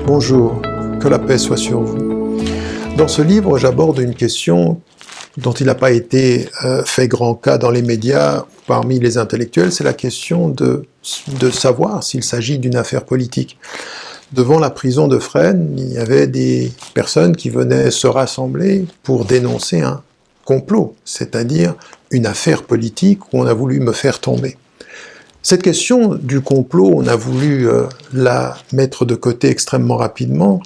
Bonjour, que la paix soit sur vous. Dans ce livre, j'aborde une question dont il n'a pas été fait grand cas dans les médias, parmi les intellectuels, c'est la question de savoir s'il s'agit d'une affaire politique. Devant la prison de Fresnes, il y avait des personnes qui venaient se rassembler pour dénoncer un complot, c'est-à-dire une affaire politique où on a voulu me faire tomber. Cette question du complot, on a voulu la mettre de côté extrêmement rapidement.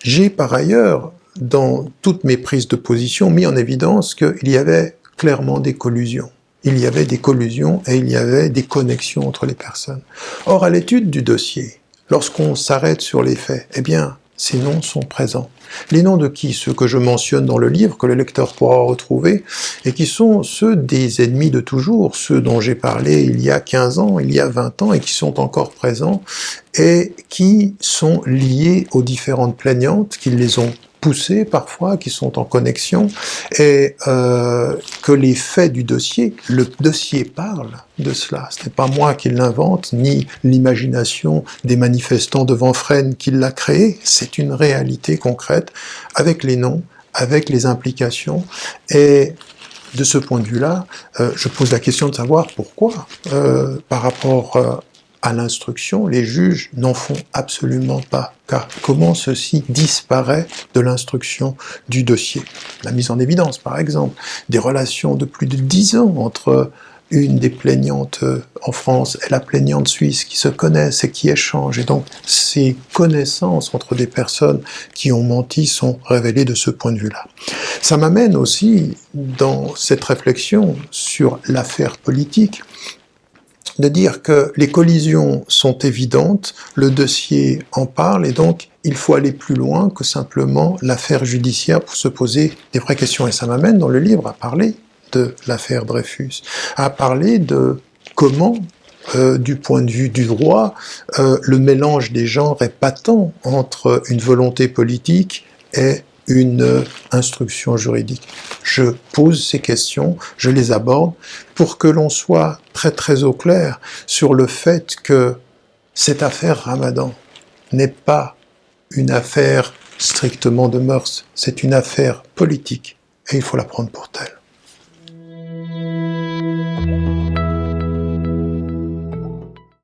J'ai par ailleurs, dans toutes mes prises de position, mis en évidence qu'il y avait clairement des collusions. Il y avait des collusions et il y avait des connexions entre les personnes. Or, à l'étude du dossier, lorsqu'on s'arrête sur les faits, eh bien, ces noms sont présents. Les noms de qui? Ceux que je mentionne dans le livre, que le lecteur pourra retrouver, et qui sont ceux des ennemis de toujours, ceux dont j'ai parlé il y a 15 ans, il y a 20 ans, et qui sont encore présents, et qui sont liés aux différentes plaignantes, qui les ont poussées parfois, qui sont en connexion, et que les faits du dossier, le dossier parle de cela. Ce n'est pas moi qui l'invente, ni l'imagination des manifestants devant Fresnes qui l'a créé, c'est une réalité concrète, avec les noms, avec les implications, et de ce point de vue-là, je pose la question de savoir pourquoi, par rapport à l'instruction, les juges n'en font absolument pas cas. Comment ceci disparaît de l'instruction du dossier? La mise en évidence, par exemple, des relations de plus de 10 ans entre une des plaignantes en France et la plaignante suisse qui se connaissent et qui échangent. Et donc, ces connaissances entre des personnes qui ont menti sont révélées de ce point de vue-là. Ça m'amène aussi, dans cette réflexion sur l'affaire politique, de dire que les collisions sont évidentes, le dossier en parle, et donc il faut aller plus loin que simplement l'affaire judiciaire pour se poser des vraies questions. Et ça m'amène dans le livre à parler de l'affaire Dreyfus, à parler de comment, du point de vue du droit, le mélange des genres est patent entre une volonté politique et une instruction juridique. Je pose ces questions, je les aborde pour que l'on soit très très au clair sur le fait que cette affaire Ramadan n'est pas une affaire strictement de mœurs, c'est une affaire politique et il faut la prendre pour telle.